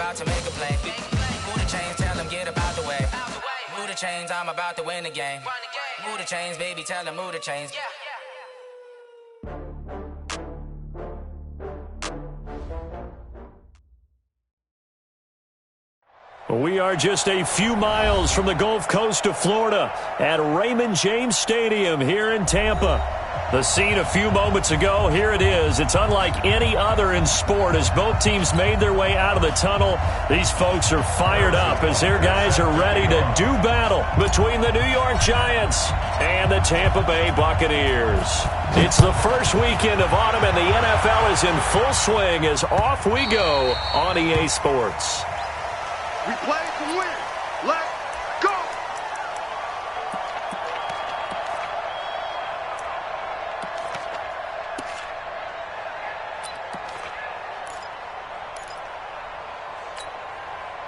about to make a play. Move the chains, tell them get about the way. Move the chains, I'm about to win the game. Move the chains, baby, tell them move the chains. We are just a few miles from the Gulf Coast of Florida at Raymond James Stadium here in Tampa. The scene a few moments ago, here it is. It's unlike any other in sport as both teams made their way out of the tunnel. These folks are fired up as their guys are ready to do battle between the New York Giants and the Tampa Bay Buccaneers. It's the first weekend of autumn and the NFL is in full swing as off we go on EA Sports. We play to win. Let's go!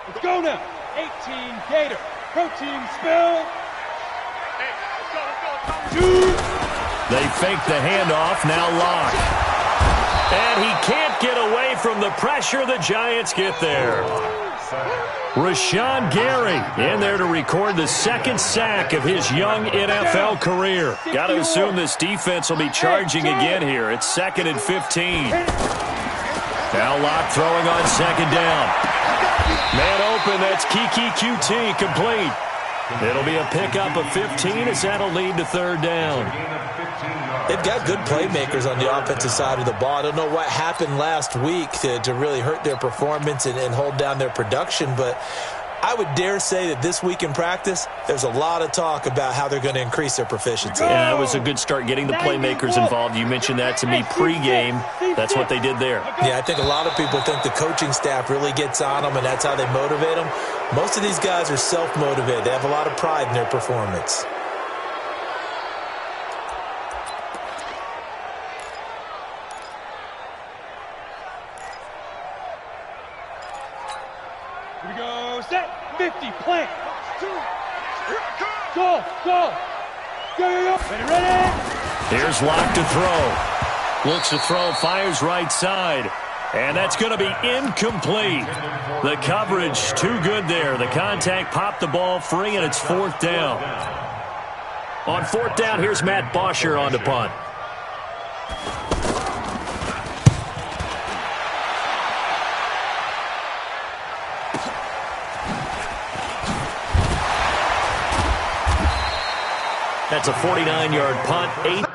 Let's go now. 18 Gator. Protein spill. Hey, let's go. They fake the handoff, now locked. And he can't get away from the pressure. The Giants get there. Rashawn Gary in there to record the second sack of his young NFL career. Got to assume this defense will be charging again here. It's 2nd and 15. Now Locke throwing on second down. Man open, that's Kiki QT complete. It'll be a pickup of 15 as that'll lead to third down. They've got good playmakers on the offensive side of the ball. I don't know what happened last week to really hurt their performance and hold down their production, but I would dare say that this week in practice, there's a lot of talk about how they're going to increase their proficiency. Yeah, it was a good start getting the playmakers involved. You mentioned that to me pregame. That's what they did there. Yeah, I think a lot of people think the coaching staff really gets on them, and that's how they motivate them. Most of these guys are self-motivated. They have a lot of pride in their performance. Here we go. Set. 50. Plant. Go. Go. Go. Ready. Here's Locke to throw. Looks to throw, fires right side. And that's going to be incomplete. The coverage too good there. The contact popped the ball free, and it's 4th down. On 4th down, here's Matt Bosher on the punt. That's a 49-yard punt. 8.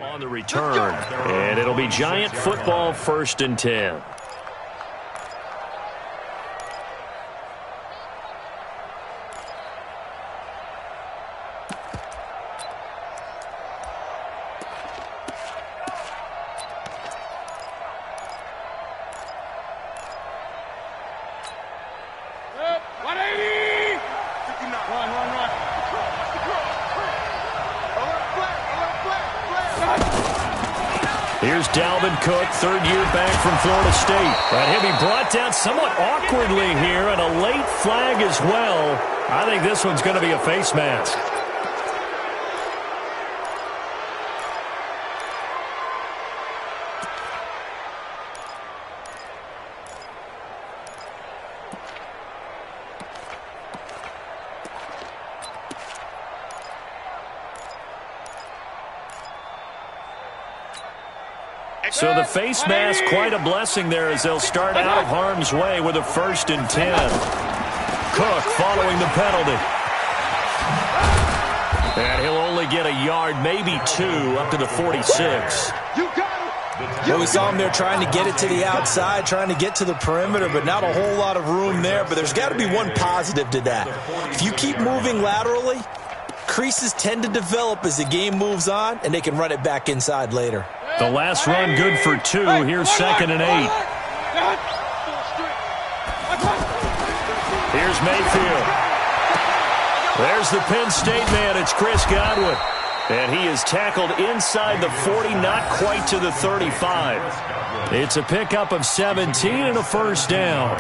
On the return, and it'll be Giant football 1st and 10. Here's Dalvin Cook, 3rd year back from Florida State. And he'll be brought down somewhat awkwardly here, and a late flag as well. I think this one's going to be a face mask. So the face mask, quite a blessing there as they'll start out of harm's way with a 1st and 10. Cook following the penalty. And he'll only get a yard, maybe 2, up to the 46. Well, we saw him there trying to get it to the outside, trying to get to the perimeter, but not a whole lot of room there. But there's got to be one positive to that. If you keep moving laterally, creases tend to develop as the game moves on, and they can run it back inside later. The last run good for 2. Here's 2nd and 8. Here's Mayfield. There's the Penn State man. It's Chris Godwin. And he is tackled inside the 40, not quite to the 35. It's a pickup of 17 and a first down.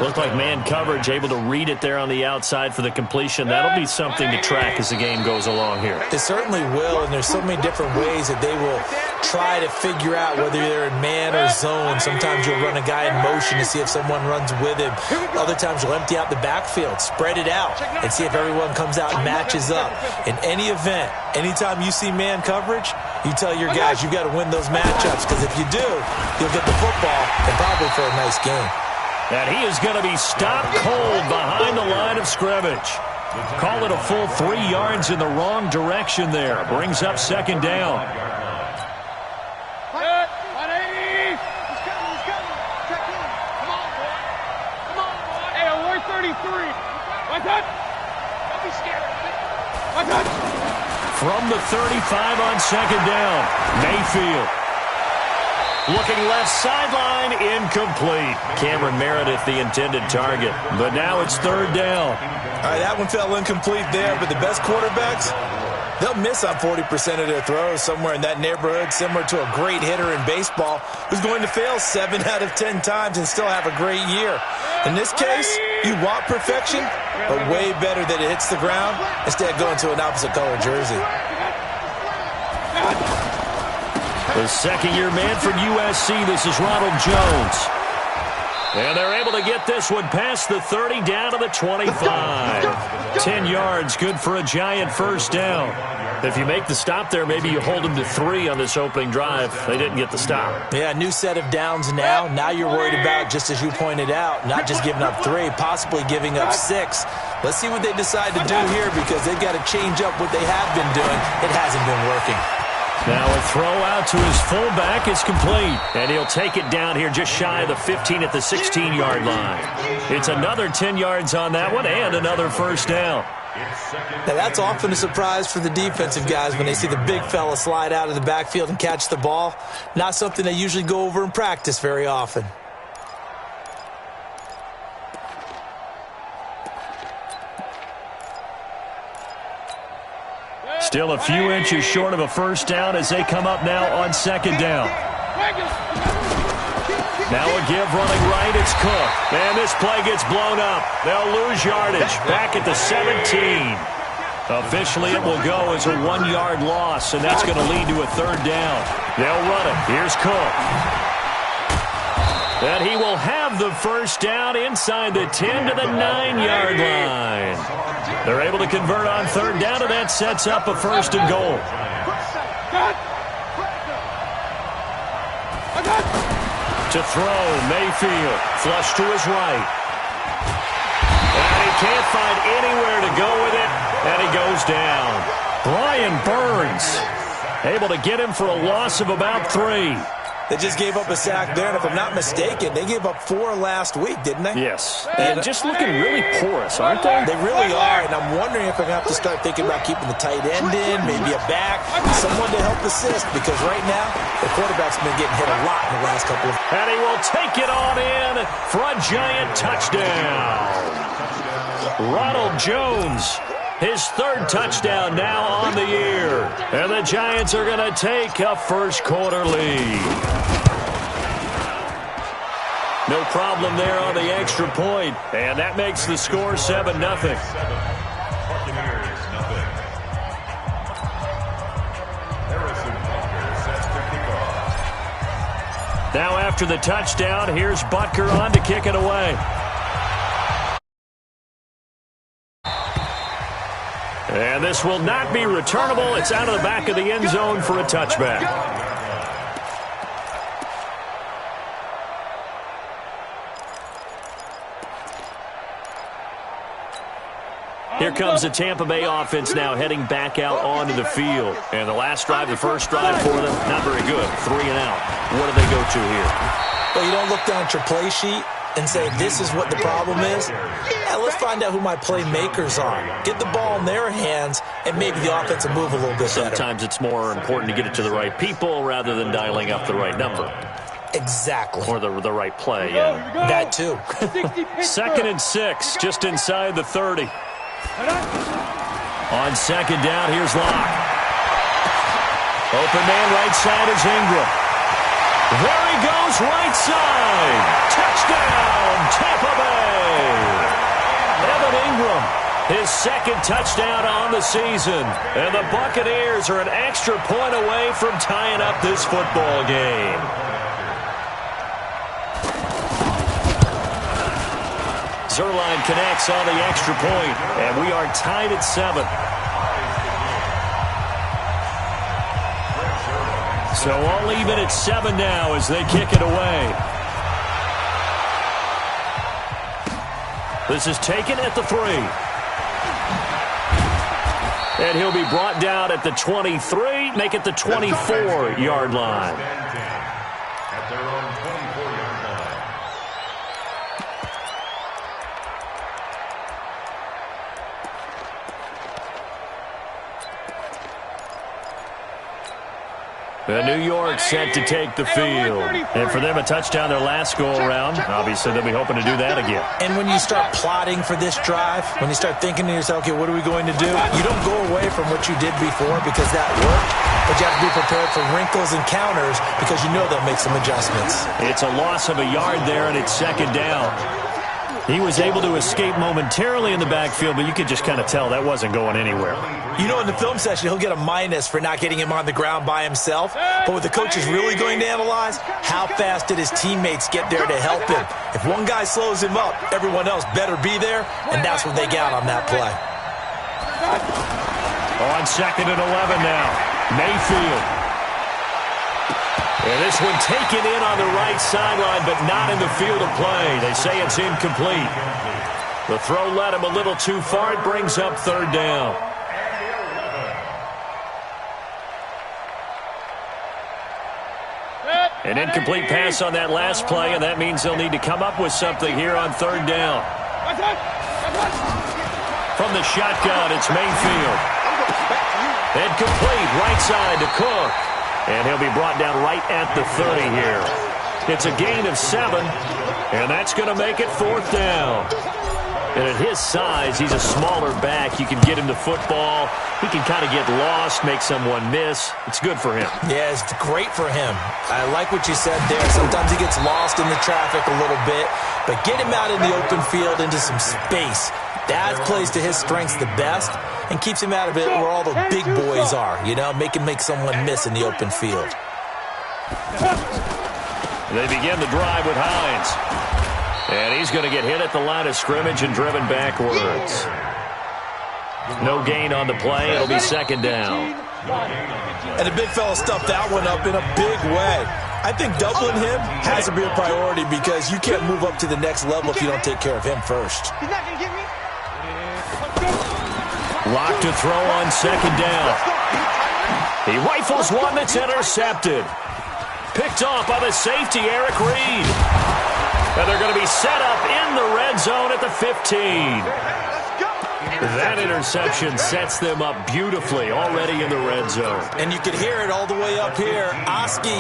Looked like man coverage, able to read it there on the outside for the completion. That'll be something to track as the game goes along here. It certainly will, and there's so many different ways that they will try to figure out whether they're in man or zone. Sometimes you'll run a guy in motion to see if someone runs with him. Other times you'll empty out the backfield, spread it out, and see if everyone comes out and matches up. In any event, anytime you see man coverage, you tell your guys you've got to win those matchups, because if you do, you'll get the football and probably for a nice game. And he is going to be stopped cold behind the line of scrimmage. Call it a full 3 yards in the wrong direction there. Brings up second down. 180. He's coming. Check in. Come on, boy. Come on, boy. Hey, we're 33. One touch. Don't be scared. One touch. From the 35 on second down, Mayfield. Looking left sideline, incomplete. Cameron Meredith, the intended target. But now it's third down. All right, that one fell incomplete there, but the best quarterbacks, they'll miss on 40% of their throws, somewhere in that neighborhood, similar to a great hitter in baseball who's going to fail 7 out of 10 times and still have a great year. In this case, you want perfection, but way better that it hits the ground instead of going to an opposite color jersey. The second-year man from USC, this is Ronald Jones. And they're able to get this one past the 30 down to the 25. 10 yards, good for a giant first down. If you make the stop there, maybe you hold them to 3 on this opening drive. They didn't get the stop. Yeah, new set of downs now. Now you're worried about, just as you pointed out, not just giving up 3, possibly giving up 6. Let's see what they decide to do here, because they've got to change up what they have been doing. It hasn't been working. Now a throw out to his fullback is complete. And he'll take it down here just shy of the 15 at the 16-yard line. It's another 10 yards on that one and another first down. Now that's often a surprise for the defensive guys when they see the big fella slide out of the backfield and catch the ball. Not something they usually go over in practice very often. Still a few inches short of a first down as they come up now on second down. Now a give running right, it's Cook. And this play gets blown up. They'll lose yardage back at the 17. Officially it will go as a 1-yard loss, and that's going to lead to a third down. They'll run it. Here's Cook. And he will have the first down inside the 10 to the 9-yard line. They're able to convert on third down, and that sets up a first and goal. To throw, Mayfield, flush to his right. And he can't find anywhere to go with it, and he goes down. Brian Burns, able to get him for a loss of about 3. They just gave up a sack there, and if I'm not mistaken, they gave up 4 last week, didn't they? Yes. And just looking really porous, aren't they? They really are, and I'm wondering if I'm going to have to start thinking about keeping the tight end in, maybe a back, someone to help assist, because right now, the quarterback's been getting hit a lot in the last couple of... And he will take it on in for a giant touchdown. Ronald Jones, his 3rd touchdown now on the year. And the Giants are going to take a first-quarter lead. No problem there on the extra point, and that makes the score 7-0. Now after the touchdown, here's Butker on to kick it away. And this will not be returnable. It's out of the back of the end zone for a touchback. Here comes the Tampa Bay offense now heading back out onto the field. And the last drive, the first drive for them, not very good. 3 and out. What do they go to here? Well, you don't look down at your play sheet and say, this is what the problem is. Yeah, let's find out who my playmakers are. Get the ball in their hands, and maybe the offense will move a little bit better. Sometimes it's more important to get it to the right people rather than dialing up the right number. Exactly. Or the right play. Yeah. That too. 2nd and 6, just inside the 30. On second down, here's Locke. Open man right side is Ingram. There he goes, right side. Touchdown, Tampa Bay. Evan Ingram, his second touchdown on the season. And the Buccaneers are an extra point away from tying up this football game. Zerline connects on the extra point, and we are tied at 7. So all even at 7 now as they kick it away. This is taken at the 3. And he'll be brought down at the 23, make it the 24-yard line. At their own 24-yard line. New York set to take the field. And for them, a touchdown their last go-around. Obviously, they'll be hoping to do that again. And when you start plotting for this drive, when you start thinking to yourself, okay, what are we going to do? You don't go away from what you did before because that worked. But you have to be prepared for wrinkles and counters because you know they'll make some adjustments. It's a loss of a yard there, and it's second down. He was able to escape momentarily in the backfield, but you could just kind of tell that wasn't going anywhere. You know, in the film session, he'll get a minus for not getting him on the ground by himself. But what the coach is really going to analyze, how fast did his teammates get there to help him? If one guy slows him up, everyone else better be there, and that's what they got on that play. On second and 11 now, Mayfield. And this one taken in on the right sideline, but not in the field of play. They say it's incomplete. The throw led him a little too far. It brings up third down. An incomplete pass on that last play, and that means they'll need to come up with something here on third down. From the shotgun, it's Mayfield. Incomplete, right side to Cook. And he'll be brought down right at the 30 here. It's a gain of 7, and that's going to make it fourth down. And at his size, he's a smaller back. You can get him the football. He can kind of get lost, make someone miss. It's good for him. Yeah, it's great for him. I like what you said there. Sometimes he gets lost in the traffic a little bit, but get him out in the open field into some space. That plays to his strengths the best and keeps him out of it where all the big boys are, you know, make someone miss in the open field. They begin the drive with Hines. And he's going to get hit at the line of scrimmage and driven backwards. No gain on the play. It'll be second down. And the big fella stuffed that one up in a big way. I think doubling him has to be a priority because you can't move up to the next level if you don't take care of him first. He's not going to get me. Lock to throw on second down. He rifles one that's intercepted. Picked off by the safety, Eric Reed. And they're going to be set up in the red zone at the 15. That interception sets them up beautifully already in the red zone. And you can hear it all the way up here. Oski,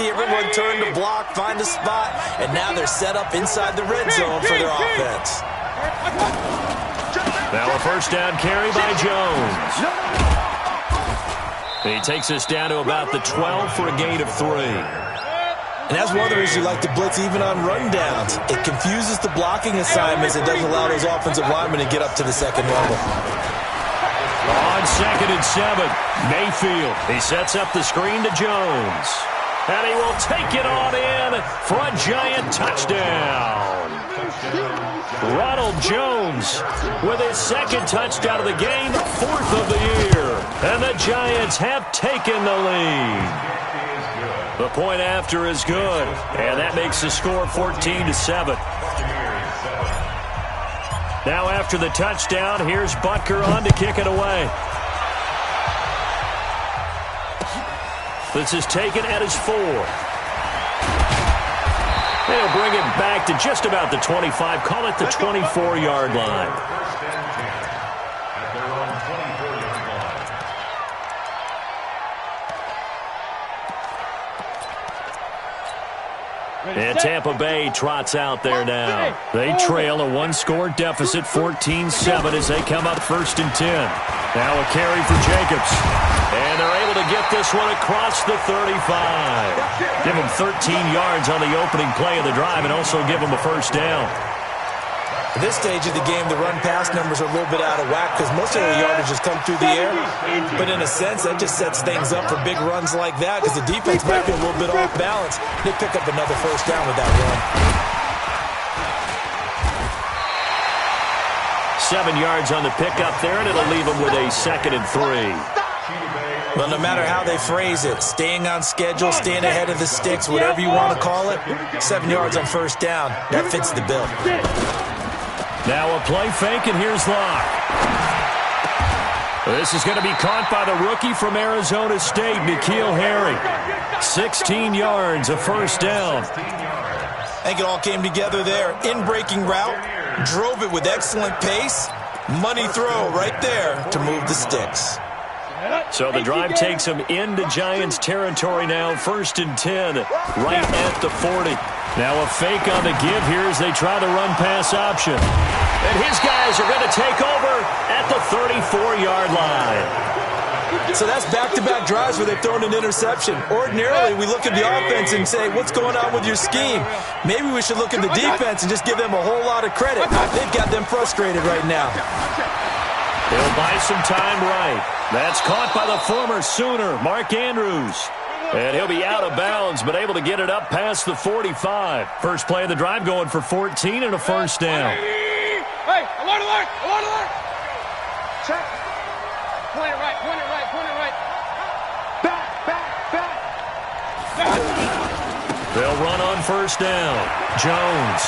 everyone turned to block, find a spot, and now they're set up inside the red zone for their offense. Now a first down carry by Jones. He takes us down to about the 12 for a gain of 3. And that's one of the reasons you like to blitz even on rundowns. It confuses the blocking assignments. It doesn't allow those offensive linemen to get up to the second level. On second and 7, Mayfield. He sets up the screen to Jones. And he will take it on in for a giant touchdown. Ronald Jones with his second touchdown of the game, 4th of the year. And the Giants have taken the lead. The point after is good, and that makes the score 14-7. Now after the touchdown, here's Butker on to kick it away. This is taken at his 4. They'll bring it back to just about the 25, call it the 24-yard line. And Tampa Bay trots out there now. They trail a one-score deficit, 14-7, as they come up 1st and 10. Now a carry for Jacobs. And they're able to get this one across the 35. Give them 13 yards on the opening play of the drive and also give them a first down. At this stage of the game, the run-pass numbers are a little bit out of whack because most of the yardage has come through the air. But in a sense, that just sets things up for big runs like that because the defense might be a little bit off balance. They pick up another first down with that run. 7 yards on the pickup there, and it'll leave them with a 2nd and 3. Well, no matter how they phrase it, staying on schedule, staying ahead of the sticks, whatever you want to call it, 7 yards on first down, that fits the bill. Now a play fake, and here's Locke. This is going to be caught by the rookie from Arizona State, N'Keal Harry. 16 yards, a first down. I think it all came together there. In-breaking route, drove it with excellent pace. Money throw right there to move the sticks. So the drive takes them into Giants territory now, 1st and 10, right at the 40. Now a fake on the give here as they try the run-pass option. And his guys are going to take over at the 34-yard line. So that's back-to-back drives where they've thrown an interception. Ordinarily, we look at the offense and say, what's going on with your scheme? Maybe we should look at the defense and just give them a whole lot of credit. They've got them frustrated right now. He'll buy some time right. That's caught by the former Sooner, Mark Andrews. And he'll be out of bounds, but able to get it up past the 45. First play of the drive going for 14 and a first down. Hey, alert, alert, alert, alert. Check. Point it right, point it right, point it right. Back, back, back. They'll run on first down. Jones.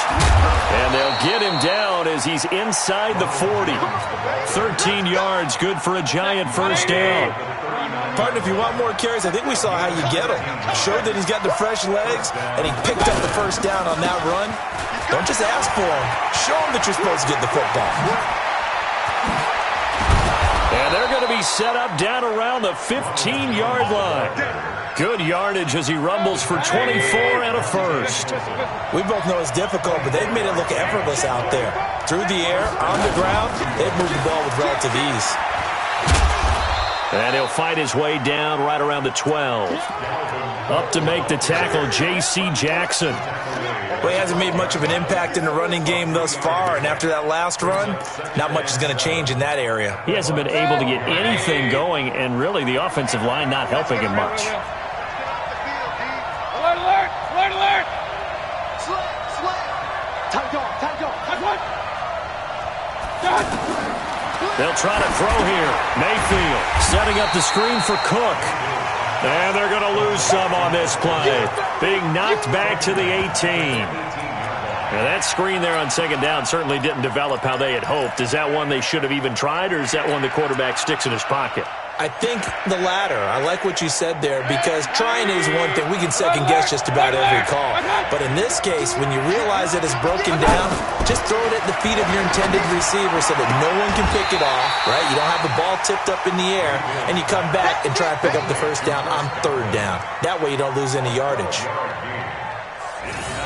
And they'll get him down as he's inside the 40. 13 yards, good for a Giant first down. Partner, if you want more carries, I think we saw how you get him. Showed that he's got the fresh legs, and he picked up the first down on that run. Don't just ask for him. Show him that you're supposed to get the football. And they're going to be set up down around the 15-yard line. Good yardage as he rumbles for 24 and a first. We both know it's difficult, but they've made it look effortless out there. Through the air, on the ground, they've moved the ball with relative ease. And he'll fight his way down right around the 12. Up to make the tackle, J.C. Jackson. Well, he hasn't made much of an impact in the running game thus far, and after that last run, not much is going to change in that area. He hasn't been able to get anything going, and really the offensive line not helping him much. Alert, alert, alert, alert. Slant, slant. Tight dog, tight dog. That's one. Done. They'll try to throw here. Mayfield setting up the screen for Cook. And they're going to lose some on this play. Being knocked back to the 18. Now that screen there on second down certainly didn't develop how they had hoped. Is that one they should have even tried, or is that one the quarterback sticks in his pocket? I think the latter. I like what you said there, because trying is one thing. We can second-guess just about every call. But in this case, when you realize that it's broken down, just throw it at the feet of your intended receiver so that no one can pick it off, right? You don't have the ball tipped up in the air, and you come back and try and pick up the first down on third down. That way you don't lose any yardage.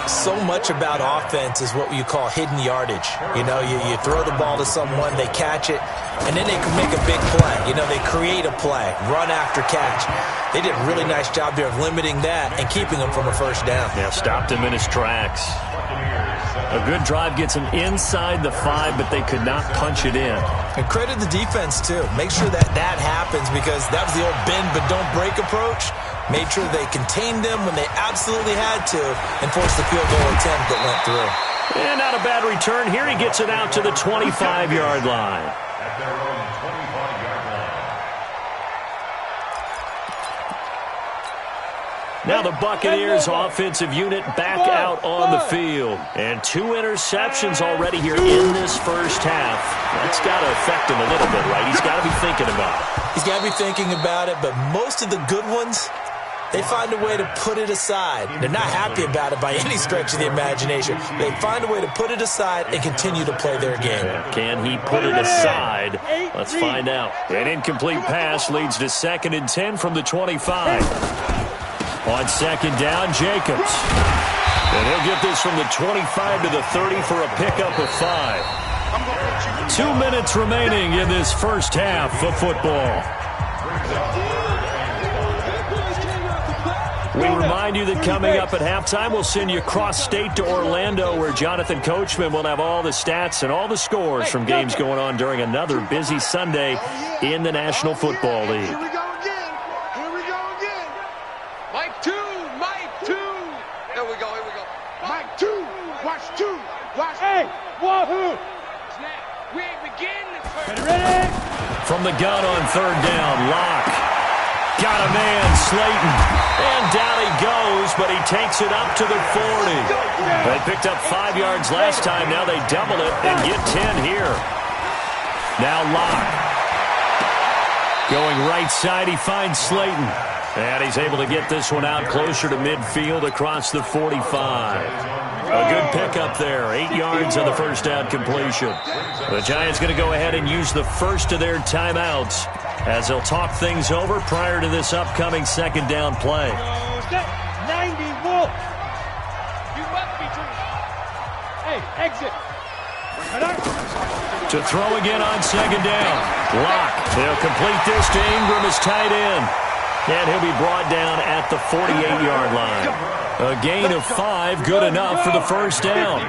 So much about offense is what you call hidden yardage. You know, you throw the ball to someone, they catch it, and then they can make a big play. You know, they create a play, run after catch. They did a really nice job there of limiting that and keeping him from a first down. Yeah, stopped him in his tracks. A good drive gets him inside the 5, but they could not punch it in. And credit the defense, too. Make sure that that happens, because that was the old bend but don't break approach. Made sure they contained them when they absolutely had to and forced the field goal attempt that went through. And not a bad return. Here he gets it out to the 25-yard line. At their own 25-yard line. Now the Buccaneers offensive unit back out on the field. And 2 interceptions already here in this first half. That's got to affect him a little bit, right? He's got to be thinking about it. He's got to be thinking about it, but most of the good ones, they find a way to put it aside. They're not happy about it by any stretch of the imagination. They find a way to put it aside and continue to play their game. Can he put it aside? Let's find out. An incomplete pass leads to 2nd and 10 from the 25. On second down, Jacobs. And he'll get this from the 25 to the 30 for a pickup of 5. 2 minutes remaining in this first half of football. We remind you that coming up at halftime, we'll send you cross-state to Orlando, where Jonathan Coachman will have all the stats and all the scores from games going on during another busy Sunday in the National Football League. Here we go again. Here we go again. Mike 2. Mike 2. Here we go. Here we go. Mike 2. Watch 2. Watch. Hey, wahoo. Snap. We ain't beginning the first. Ready? From the gun on third down, Locke. Got a man, Slayton. And down he goes, but he takes it up to the 40. They picked up 5 yards last time. Now they double it and get 10 here. Now Locke. Going right side, he finds Slayton. And he's able to get this one out closer to midfield across the 45. A good pickup there. 8 yards on the first down completion. The Giants going to go ahead and use the first of their timeouts as they'll talk things over prior to this upcoming second down play. 90 Wolf. You must be doing. Hey, exit. To throw again on second down. Locke. They'll complete this to Ingram as tight end. And he'll be brought down at the 48-yard line. A gain of 5, good enough for the first down.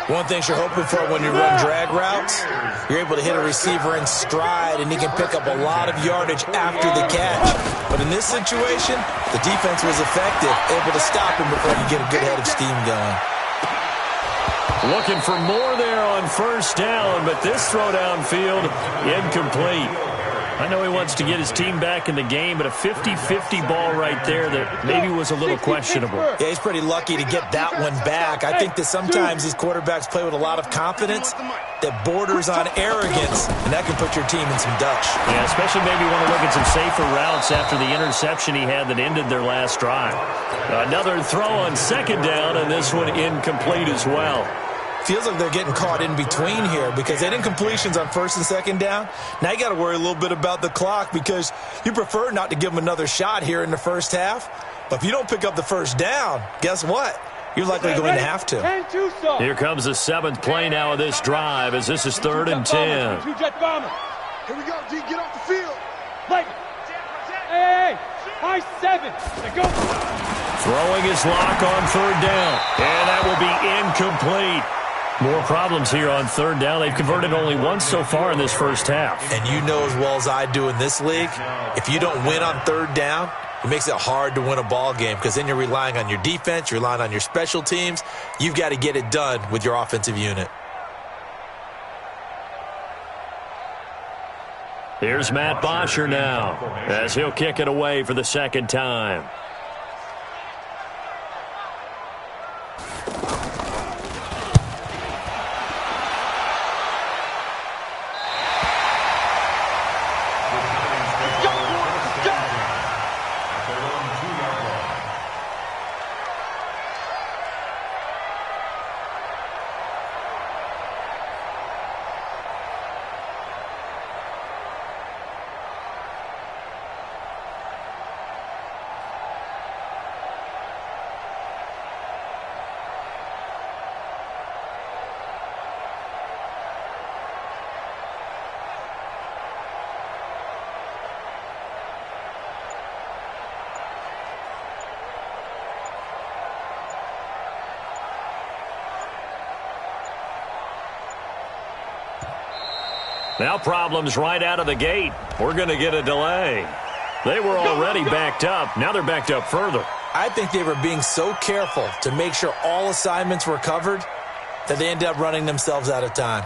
One thing you're hoping for when you run drag routes, you're able to hit a receiver in stride, and he can pick up a lot of yardage after the catch. But in this situation, the defense was effective, able to stop him before he get a good head of steam going. Looking for more there on first down, but this throw downfield incomplete. I know he wants to get his team back in the game, but a 50-50 ball right there that maybe was a little questionable. Yeah, he's pretty lucky to get that one back. I think that sometimes these quarterbacks play with a lot of confidence that borders on arrogance, and that can put your team in some dutch. Yeah, especially maybe want to look at some safer routes after the interception he had that ended their last drive. Another throw on second down, and this one incomplete as well. Feels like they're getting caught in between here because they didn't completions on first and second down. Now you got to worry a little bit about the clock because you prefer not to give them another shot here in the first half. But if you don't pick up the first down, guess what? You're likely going to have to. Here comes the 7th play now of this drive as this is 3rd and 10. Two-jet bomber. Here we go, D. Get off the field. Like, hey, high 7. Let's go. Throwing his Lock on 3rd down. And that will be incomplete. More problems here on 3rd down. They've converted only once so far in this first half. And you know as well as I do in this league, if you don't win on 3rd down, it makes it hard to win a ball game because then you're relying on your defense, you're relying on your special teams. You've got to get it done with your offensive unit. Here's Matt Bosher now as he'll kick it away for the second time. Now problems right out of the gate. We're going to get a delay. They were already backed up. Now they're backed up further. I think they were being so careful to make sure all assignments were covered that they ended up running themselves out of time.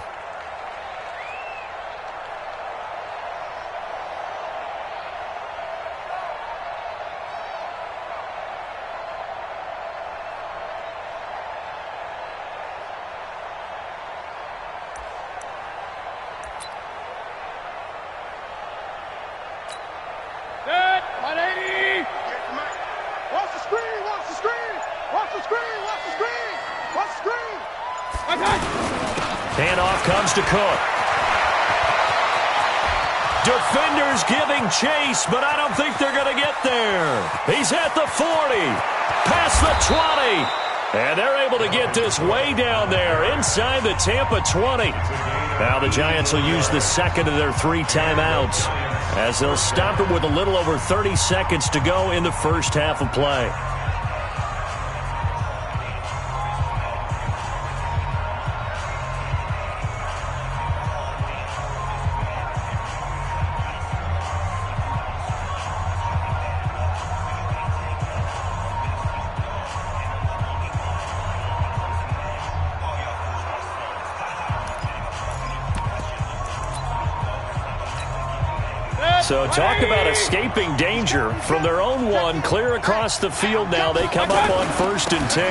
Handoff comes to Cook. Defenders giving chase, but I don't think they're going to get there. He's at the 40, past the 20, And they're able to get this way down there inside the Tampa 20. Now the Giants will use the second of their 3 timeouts as they'll stop it with a little over 30 seconds to go in the first half of play. So talk about escaping danger from their own one, clear across the field now. They come up on 1st and 10.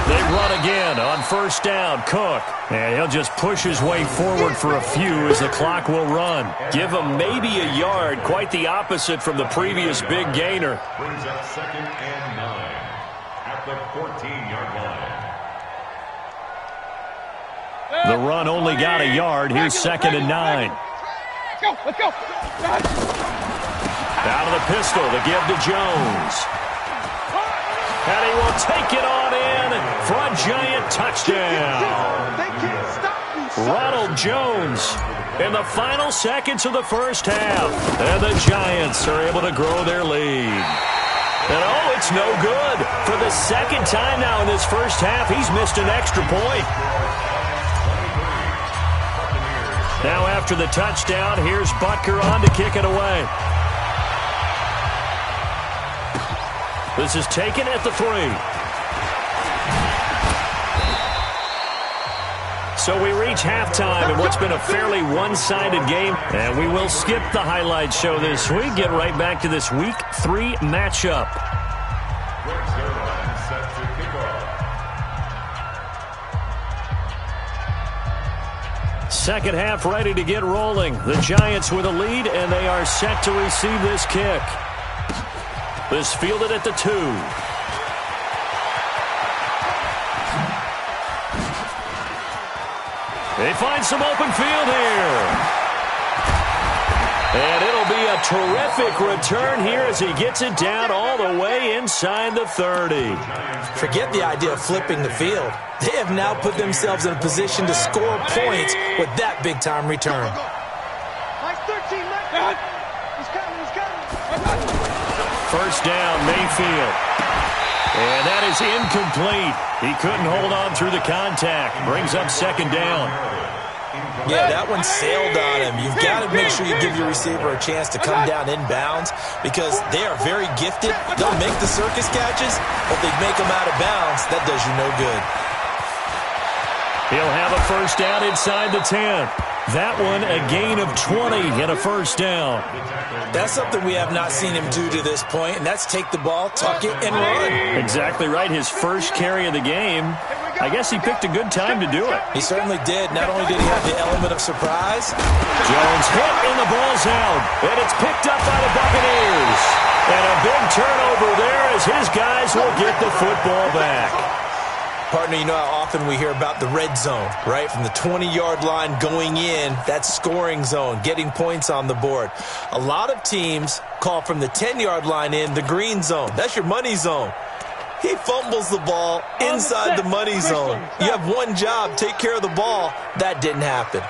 They run again on 1st down. Cook. And he'll just push his way forward for a few as the clock will run. Give him maybe a yard, quite the opposite from the previous big gainer. Brings up 2nd and 9 at the 14-yard line. The run only got a yard. Here's 2nd and 9. Let's go. Out of the pistol, the give to Jones. And he will take it on in for a Giant touchdown. They can't stop me. Ronald Jones in the final seconds of the first half. And the Giants are able to grow their lead. And oh, it's no good. For the second time now in this first half, he's missed an extra point. Now after the touchdown, here's Butker on to kick it away. This is taken at the 3. So we reach halftime in what's been a fairly one-sided game. And we will skip the highlight show this week. Get right back to this Week 3 matchup. Second half ready to get rolling. The Giants with a lead, and they are set to receive this kick. This fielded at the 2. They find some open field here. And it'll be a terrific return here as he gets it down all the way inside the 30. Forget the idea of flipping the field. They have now put themselves in a position to score points with that big-time return. Nice 13, Mike. He's coming. First down, Mayfield. And that is incomplete. He couldn't hold on through the contact. Brings up 2nd down. Yeah, that one sailed on him. You've got to make sure you give your receiver a chance to come down inbounds because they are very gifted. They'll make the circus catches, but they make them out of bounds. That does you no good. He'll have a first down inside the 10. That one a gain of 20 and a first down. That's something we have not seen him do to this point, and that's take the ball, tuck it, and run. Exactly right. His first carry of the game. I guess he picked a good time to do it. He certainly did. Not only did he have the element of surprise. Jones hit and the ball's out. And it's picked up by the Buccaneers. And a big turnover there as his guys will get the football back. Partner, you know how often we hear about the red zone, right? From the 20-yard line going in, that's scoring zone, getting points on the board. A lot of teams call from the 10-yard line in the green zone. That's your money zone. He fumbles the ball inside the money zone. You have one job, take care of the ball. That didn't happen.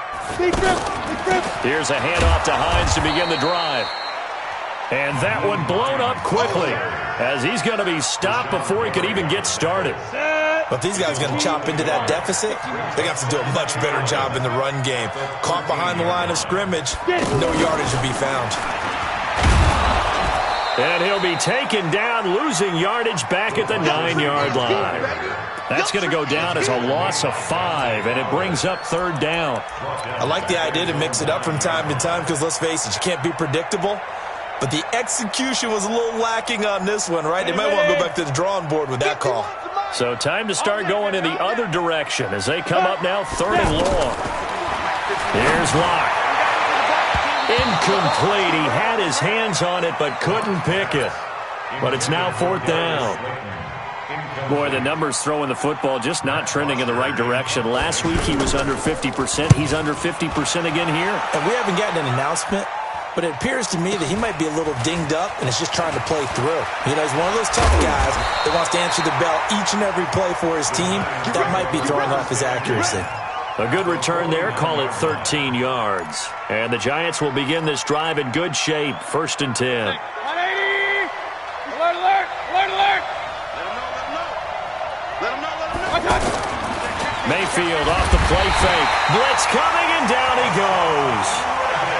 Here's a handoff to Hines to begin the drive. And that one blown up quickly as he's going to be stopped before he could even get started. But these guys are going to chop into that deficit. They're going to have to do a much better job in the run game. Caught behind the line of scrimmage, no yardage will be found. And he'll be taken down, losing yardage back at the 9-yard line. That's going to go down as a loss of 5, and it brings up 3rd down. I like the idea to mix it up from time to time because, let's face it, you can't be predictable. But the execution was a little lacking on this one, right? They might want to go back to the drawing board with that call. So time to start going in the other direction as they come up now 3rd and long. Here's Locke. Incomplete. He had his hands on it but couldn't pick it. But it's now 4th down. Boy, the numbers throwing the football just not trending in the right direction. Last week he was under 50%. He's under 50% again here. And we haven't gotten an announcement, but it appears to me that he might be a little dinged up and is just trying to play through. You know, he's one of those tough guys that wants to answer the bell each and every play for his team. That might be throwing off his accuracy. A good return there. Call it 13 yards. And the Giants will begin this drive in good shape. 1st and 10. 180! Alert, alert! Alert, alert! Let him know. Mayfield off the play fake. Blitz coming, and down he goes.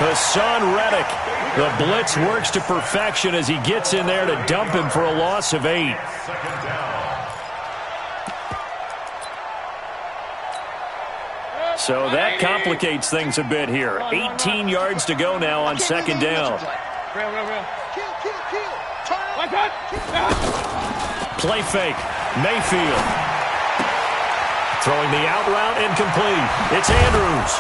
Hassan Reddick. The blitz works to perfection as he gets in there to dump him for a loss of 8. So that complicates things a bit here. 18 yards to go now on 2nd down. Play fake. Mayfield. Throwing the out route incomplete. It's Andrews.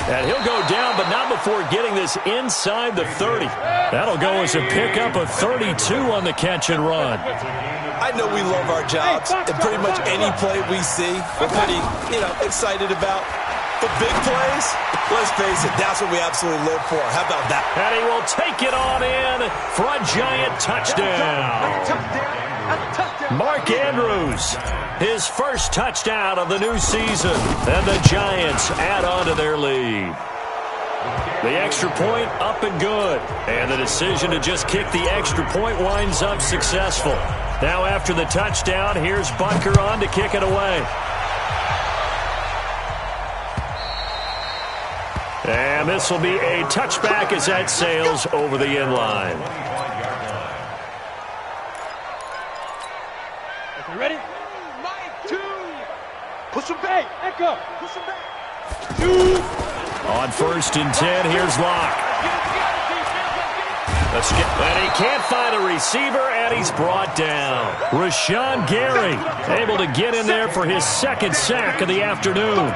And he'll go down, but not before getting this inside the 30. That'll go as a pickup of 32 on the catch and run. I know we love our jobs, and pretty much any play we see, we're pretty, excited about. But big plays, let's face it, that's what we absolutely live for. How about that? And he will take it on in for a Giant touchdown. Mark Andrews, his first touchdown of the new season, and the Giants add on to their lead. The extra point up and good, and the decision to just kick the extra point winds up successful. Now after the touchdown, here's Butker on to kick it away. And this will be a touchback as that sails over the end line. Okay, ready? Mike, 2. Push him back. Echo. Push him back. 2. On 1st and 10, here's Locke. And he can't find a receiver, and he's brought down. Rashawn Gary able to get in there for his 2nd sack of the afternoon.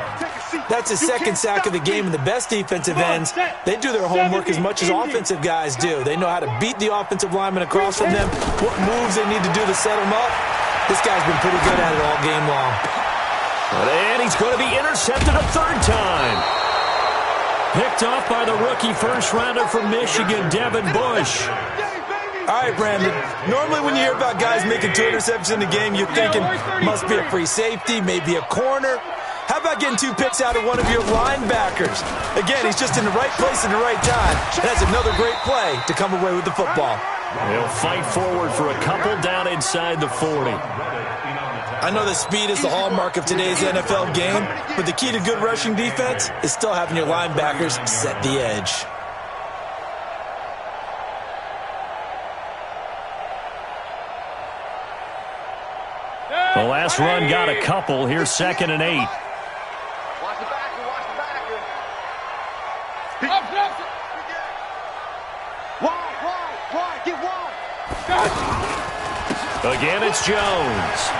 That's his 2nd sack of the game, and the best defensive ends, they do their homework as much as offensive guys do. They know how to beat the offensive lineman across from them, what moves they need to do to set them up. This guy's been pretty good at it all game long. And he's going to be intercepted a 3rd time. Picked off by the rookie first-rounder from Michigan, Devin Bush. All right, Brandon. Normally when you hear about guys making 2 interceptions in the game, you're thinking must be a free safety, maybe a corner. How about getting 2 picks out of one of your linebackers? Again, he's just in the right place at the right time. And that's another great play to come away with the football. He'll fight forward for a couple down inside the 40. I know that speed is the hallmark of today's NFL game, but the key to good rushing defense is still having your linebackers set the edge. The last run got a couple. Here's 2nd and 8. Watch the backer, watch the backer. Wide, get wide. Again, it's Jones.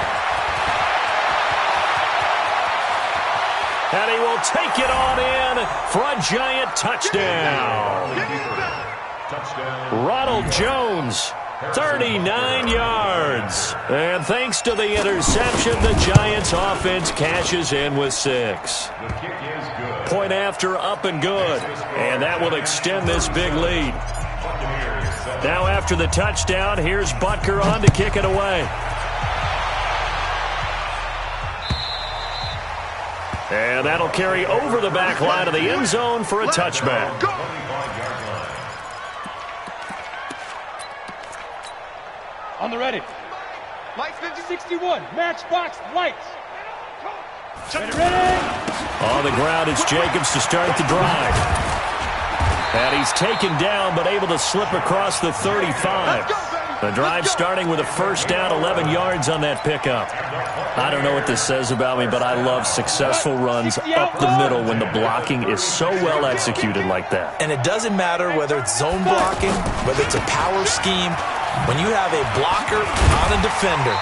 And he will take it on in for a Giant touchdown. Ronald Jones, 39 yards. And thanks to the interception, the Giants offense cashes in with 6. Point after, up and good. And that will extend this big lead. Now after the touchdown, here's Butker on to kick it away. And that'll carry over the back line of the end zone for a touchback. On the ready. Mike 61. Matchbox lights. Ready. On the ground, it's Jacobs to start the drive. And he's taken down, but able to slip across the 35. The drive starting with a 1st down, 11 yards on that pickup. I don't know what this says about me, but I love successful runs up the middle when the blocking is so well executed like that. And it doesn't matter whether it's zone blocking, whether it's a power scheme. When you have a blocker on a defender,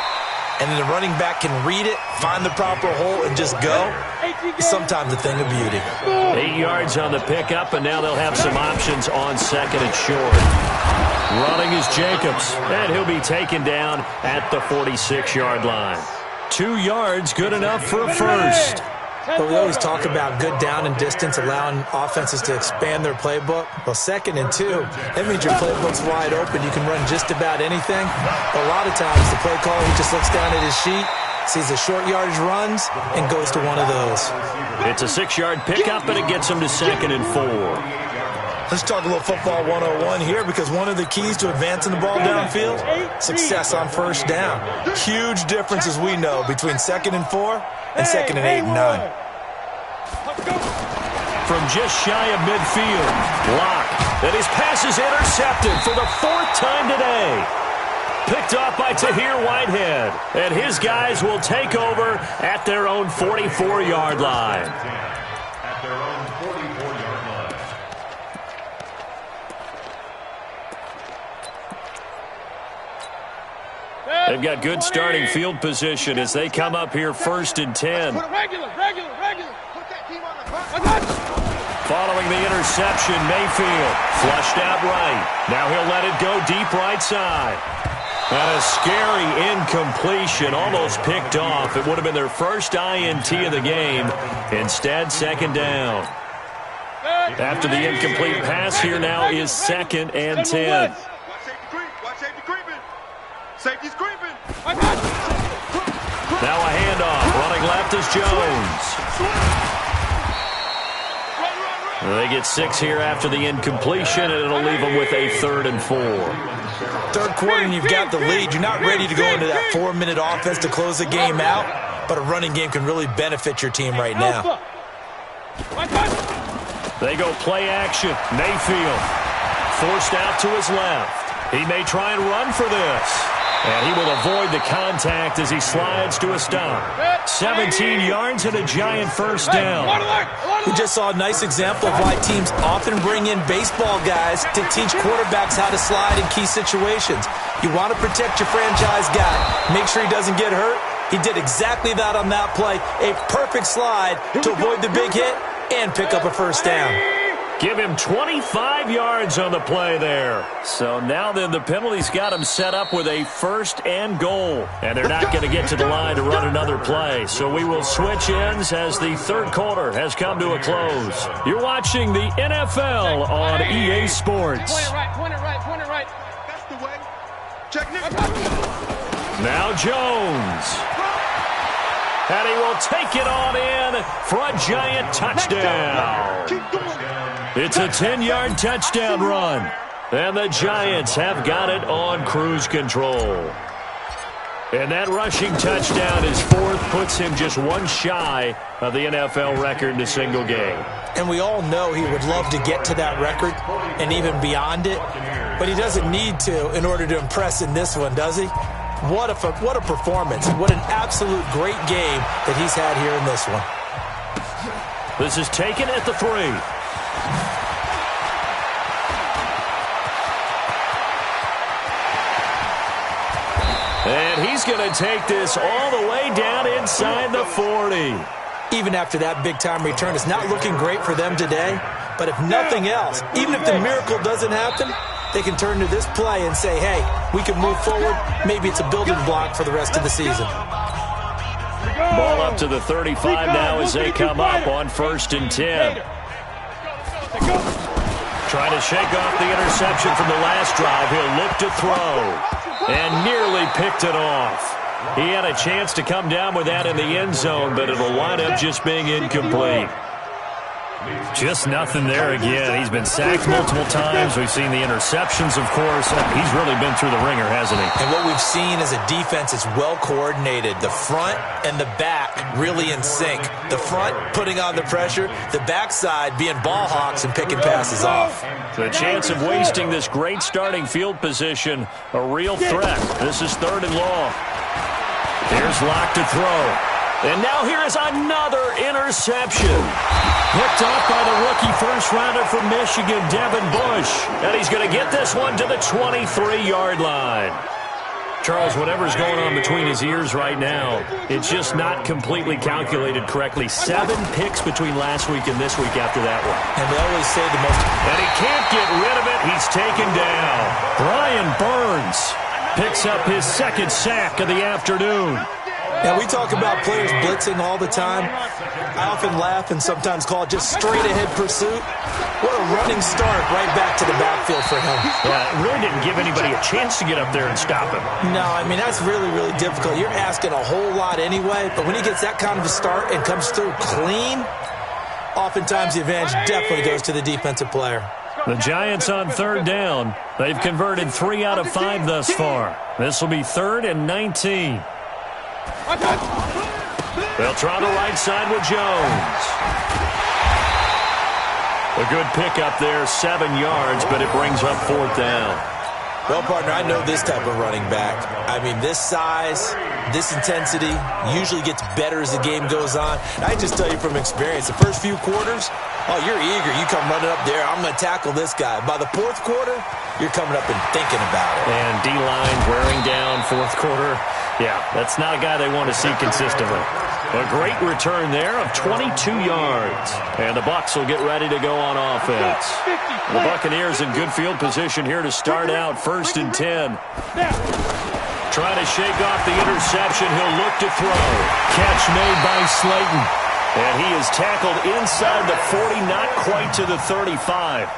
and then the running back can read it, find the proper hole, and just go, it's sometimes a thing of beauty. 8 yards on the pickup, and now they'll have some options on 2nd and short. Running is Jacobs, and he'll be taken down at the 46-yard line. 2 yards, good enough for a first. Well, we always talk about good down and distance, allowing offenses to expand their playbook. Well, 2nd and 2, that means your playbook's wide open. You can run just about anything. But a lot of times, the play caller, he just looks down at his sheet, sees the short yardage runs, and goes to one of those. It's a 6-yard pickup, and it gets him to 2nd and 4. Let's talk a little football 101 here, because one of the keys to advancing the ball downfield, success on first down. Huge difference, as we know, between 2nd and 4 and 2nd and 8 and 9. From just shy of midfield, Locke, and his pass is intercepted for the 4th time today. Picked off by Tahir Whitehead, and his guys will take over at their own 44-yard line. At their own 44-yard line. They've got good starting field position as they come up here 1st and 10. Regular. Put that team on the Following the interception, Mayfield flushed out right. Now he'll let it go deep right side. And a scary incompletion, almost picked off. It would have been their first INT of the game. Instead, 2nd down. After the incomplete pass, here now is 2nd and 10. Watch safety creeping. Safety's creeping. Now a handoff. Running left is Jones. They get 6 here after the incompletion, and it'll leave them with a 3rd and 4. 3rd quarter, and you've got the lead. You're not ready to go into that 4-minute offense to close the game out, but a running game can really benefit your team right now. They go play action. Mayfield forced out to his left. He may try and run for this. And he will avoid the contact as he slides to a stop. 17 yards and a giant first down. We just saw a nice example of why teams often bring in baseball guys to teach quarterbacks how to slide in key situations. You want to protect your franchise guy. Make sure he doesn't get hurt. He did exactly that on that play. A perfect slide to avoid the big hit and pick up a first down. Give him 25 yards on the play there. So now then the penalty's got him set up with a 1st and goal. And they're not going to get to the line to run another play. So we will switch ends as the 3rd quarter has come to a close. You're watching the NFL on EA Sports. Point it right. That's the way. Check it. Now Jones. And he will take it on in for a giant touchdown. Keep going. It's a 10-yard touchdown run. And the Giants have got it on cruise control. And that rushing touchdown, his 4th, puts him just one shy of the NFL record in a single game. And we all know he would love to get to that record and even beyond it. But he doesn't need to in order to impress in this one, does he? What a performance. What an absolute great game that he's had here in this one. This is taken at the 3. And he's going to take this all the way down inside the 40. Even after that big-time return, it's not looking great for them today. But if nothing else, even if the miracle doesn't happen, they can turn to this play and say, hey, we can move forward. Maybe it's a building block for the rest of the season. Ball up to the 35 now as they come up on 1st and 10. Trying to shake off the interception from the last drive. He'll look to throw and nearly picked it off. He had a chance to come down with that in the end zone, but it'll wind up just being incomplete. Just nothing there again. He's been sacked multiple times. We've seen the interceptions, of course. He's really been through the ringer, hasn't he? And what we've seen is a defense that's well coordinated. The front and the back really in sync. The front putting on the pressure, the backside being ball hawks and picking passes off. The chance of wasting this great starting field position, a real threat. This is 3rd and long. Here's Locke to throw. And now here is another interception. Picked off by the rookie first-rounder from Michigan, Devin Bush. And he's going to get this one to the 23-yard line. Charles, whatever's going on between his ears right now, it's just not completely calculated correctly. 7 picks between last week and this week after that one. And they always say the most... And he can't get rid of it. He's taken down. Brian Burns picks up his 2nd sack of the afternoon. Now, we talk about players blitzing all the time. I often laugh and sometimes call it just straight-ahead pursuit. What a running start right back to the backfield for him. Yeah, it really didn't give anybody a chance to get up there and stop him. No, I mean, that's really, really difficult. You're asking a whole lot anyway, but when he gets that kind of a start and comes through clean, oftentimes the advantage definitely goes to the defensive player. The Giants on third down. They've converted 3 out of 5 thus far. This will be 3rd and 19. They'll try the right side with Jones. A good pickup there, 7 yards, but it brings up 4th down. Well, partner, I know this type of running back. I mean, this size, this intensity usually gets better as the game goes on. I just tell you from experience, the first few quarters, oh, you're eager. You come running up there, I'm going to tackle this guy. By the 4th quarter, you're coming up and thinking about it. And D-line wearing down 4th quarter. Yeah, that's not a guy they want to see consistently. A great return there of 22 yards. And the Bucs will get ready to go on offense. The Buccaneers in good field position here to start out 1st and 10. Trying to shake off the interception. He'll look to throw. Catch made by Slayton. And he is tackled inside the 40, not quite to the 35.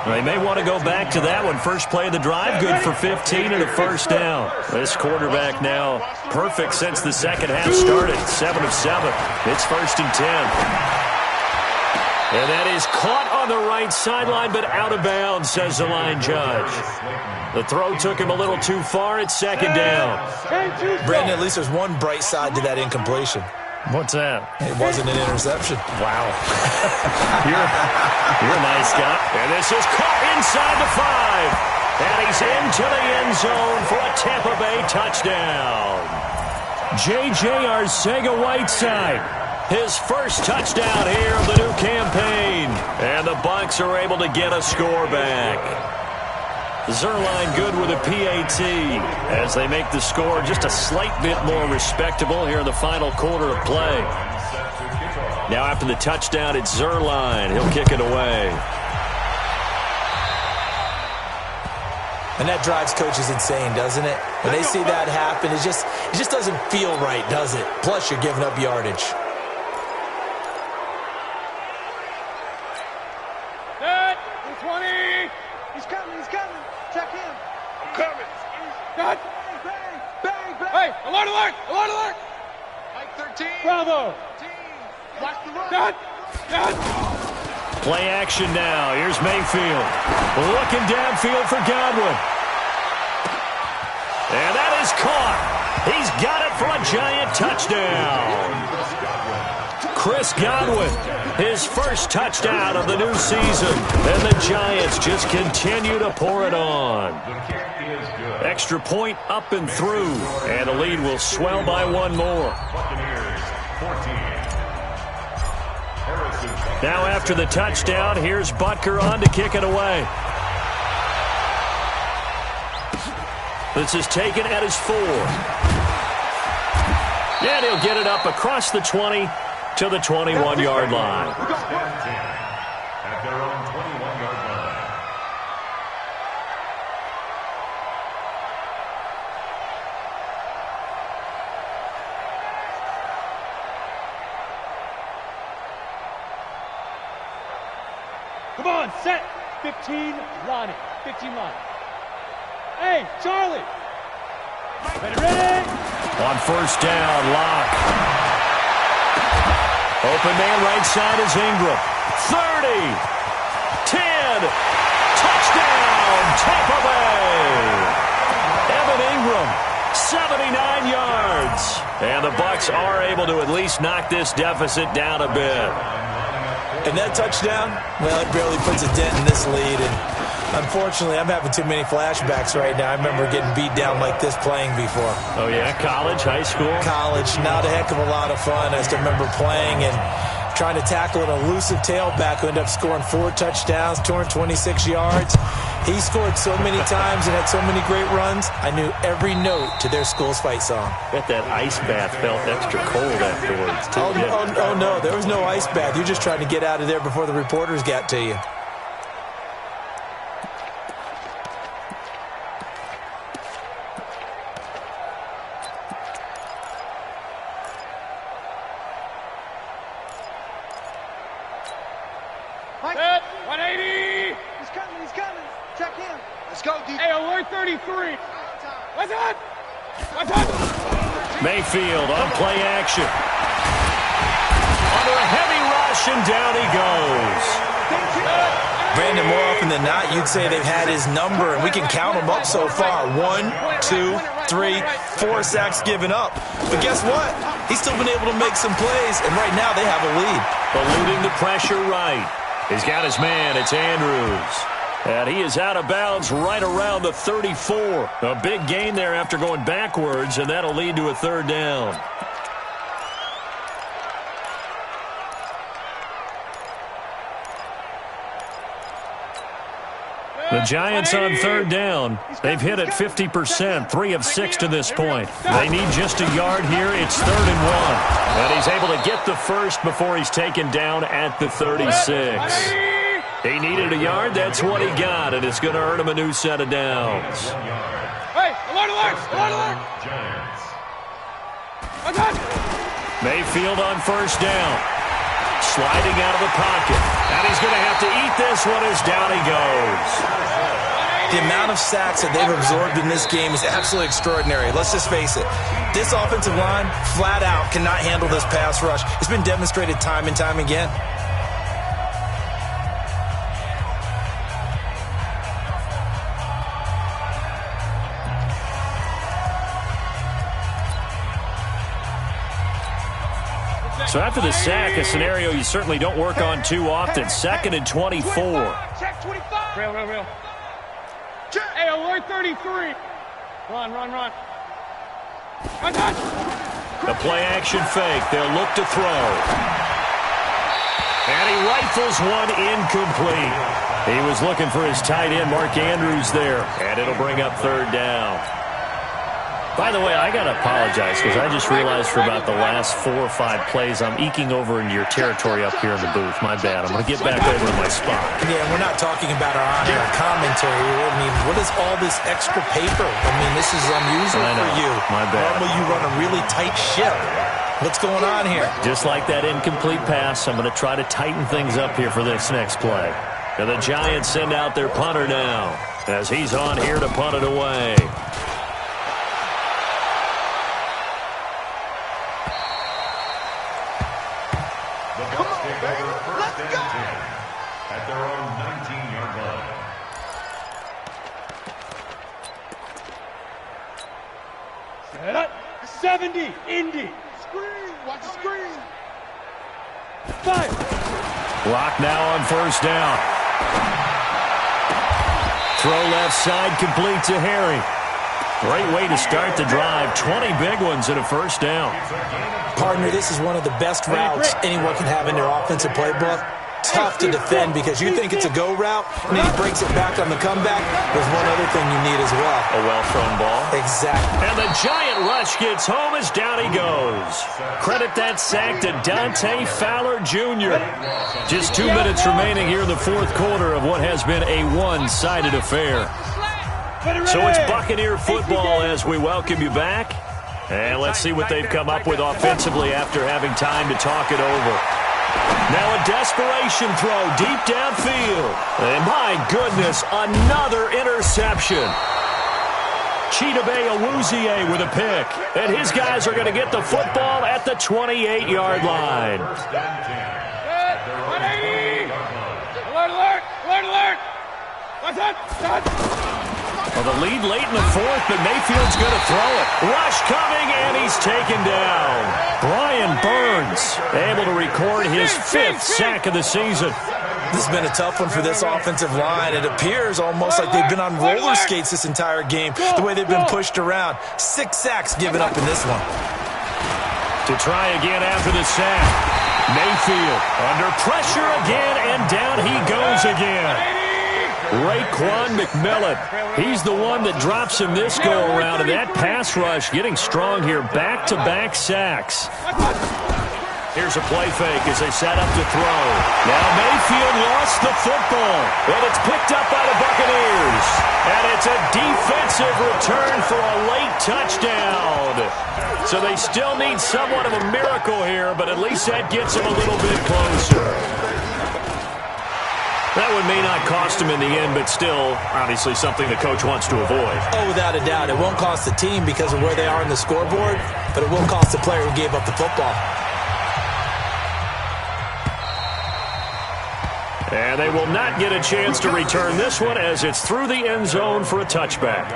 They may want to go back to that one. First play of the drive, good for 15 and a first down. This quarterback now perfect since the second half started. 7 of 7. It's 1st and 10. And that is caught on the right sideline, but out of bounds, says the line judge. The throw took him a little too far. It's 2nd down. Brandon, at least there's one bright side to that incompletion. What's that? It wasn't an interception. Wow. You're a nice guy. And this is caught inside the 5. And he's into the end zone for a Tampa Bay touchdown. J.J. Arcega-Whiteside, his first touchdown here of the new campaign. And the Bucs are able to get a score back. Zerline good with a PAT as they make the score just a slight bit more respectable here in the final quarter of play. Now after the touchdown, it's Zerline. He'll kick it away. And that drives coaches insane, doesn't it? When they see that happen, it just doesn't feel right, does it? Plus, you're giving up yardage. Hey, alert, alert, alert, alert! Mike 13. Bravo! Watch the run. Done! Play action now. Here's Mayfield. Looking downfield for Godwin. And that is caught. He's got it for a Giant touchdown. Chris Godwin, his first touchdown of the new season. And the Giants just continue to pour it on. Extra point up and through. And the lead will swell by 1 more. Now after the touchdown, here's Butker on to kick it away. This is taken at his 4. And he'll get it up across the 20 to the 21-yard line. At their own 21-yard line. Come on, set! 15, line it. 15 line. Hey, Charlie! Ready? On first down, Locke. Open man right side is Ingram. 30. 10. Touchdown, Tampa Bay. Evan Ingram, 79 yards. And the Bucs are able to at least knock this deficit down a bit. And that touchdown, well, it barely puts a dent in this lead. And unfortunately, I'm having too many flashbacks right now. I remember getting beat down like this playing before. Oh, yeah? College, high school? College, not a heck of a lot of fun. I just remember playing and trying to tackle an elusive tailback who ended up scoring 4 touchdowns, 226 yards. He scored so many times and had so many great runs, I knew every note to their school's fight song. Bet that ice bath felt extra cold afterwards, too. Oh, no, there was no ice bath. You're just trying to get out of there before the reporters got to you. alert 33. What's that? What's that? Mayfield on play action. Under a heavy rush, and down he goes. Brandon, more often than not, you'd say they've had his number, and we can count them up so far. 1, 2, 3, 4 sacks given up. But guess what? He's still been able to make some plays, and right now they have a lead. Eluding the pressure right. He's got his man. It's Andrews. And he is out of bounds right around the 34. A big gain there after going backwards, and that'll lead to a third down. The Giants on third down. They've hit it 50%, 3 of 6 to this point. They need just a yard here. It's 3rd and 1. And he's able to get the first before he's taken down at the 36. He needed a yard. That's what he got, and it's going to earn him a new set of downs. Hey, alert, alert, alert, alert. What's that? Mayfield on first down. Sliding out of the pocket. And he's going to have to eat this one as down he goes. The amount of sacks that they've absorbed in this game is absolutely extraordinary. Let's just face it. This offensive line, flat out, cannot handle this pass rush. It's been demonstrated time and time again. So after the sack, a scenario you certainly don't work on too often. 2nd and 24. Check 25. Real. Hey, alert 33. Run. What's that? The play action fake. They'll look to throw. And he rifles one incomplete. He was looking for his tight end, Mark Andrews, there. And it'll bring up 3rd down. By the way, I got to apologize because I just realized for about the last 4 or 5 plays I'm eking over into your territory up here in the booth. My bad. I'm going to get back over to my spot. Yeah, we're not talking about our on-air commentary. I mean, what is all this extra paper? I mean, this is unusual for you. My bad. Normally you run a really tight ship. What's going on here? Just like that incomplete pass, I'm going to try to tighten things up here for this next play. And the Giants send out their punter now as he's on here to punt it away. At their own 19-yard line. Set up. 70. Indy. Screen. Watch the screen. 5. Block now on first down. Throw left side complete to Harry. Great way to start the drive. 20 big ones and a first down. Partner, this is one of the best routes anyone can have in their offensive playbook. Tough to defend because you think it's a go route, and then he breaks it back on the comeback. There's one other thing you need as well. A well-thrown ball. Exactly. And the giant rush gets home as down he goes. Credit that sack to Dante Fowler Jr. Just 2 minutes remaining here in the 4th quarter of what has been a one-sided affair. So it's Buccaneer football as we welcome you back. And let's see what they've come up with offensively after having time to talk it over. Now a desperation throw deep downfield. And my goodness, another interception. Chidobe Awuzie with a pick. And his guys are going to get the football at the 28-yard line. 180. Alert, alert, alert, alert. What's that? Well, the lead late in the 4th, but Mayfield's going to throw it. Rush coming, and he's taken down. Brian Burns able to record his 5th sack of the season. This has been a tough one for this offensive line. It appears almost like they've been on roller skates this entire game, the way they've been pushed around. 6 sacks given up in this one. To try again after the sack. Mayfield under pressure again, and down he goes again. Raekwon McMillan, he's the one that drops him this go-around, and that pass rush getting strong here. Back-to-back sacks. Here's a play fake as they set up to throw. Now Mayfield lost the football, and it's picked up by the Buccaneers. And it's a defensive return for a late touchdown. So they still need somewhat of a miracle here, but at least that gets them a little bit closer. That one may not cost him in the end, but still, obviously something the coach wants to avoid. Oh, without a doubt. It won't cost the team because of where they are in the scoreboard, but it will cost the player who gave up the football. And they will not get a chance to return this one as it's through the end zone for a touchback.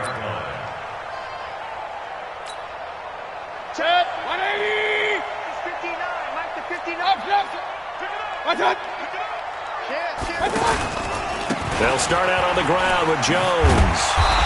Check. 180. 59. Mike to 59. What's up? They'll start out on the ground with Jones.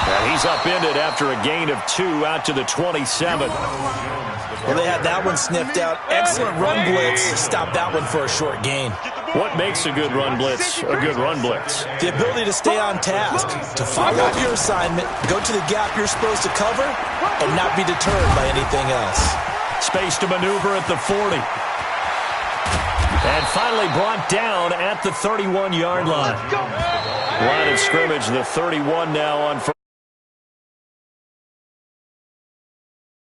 And he's upended after a gain of 2 out to the 27. Well, they had that one sniffed out. Excellent run blitz. Stop that one for a short gain. What makes a good run blitz a good run blitz? The ability to stay on task, to follow up your assignment, go to the gap you're supposed to cover, and not be deterred by anything else. Space to maneuver at the 40. And finally brought down at the 31-yard line. Line of scrimmage, the 31 now on.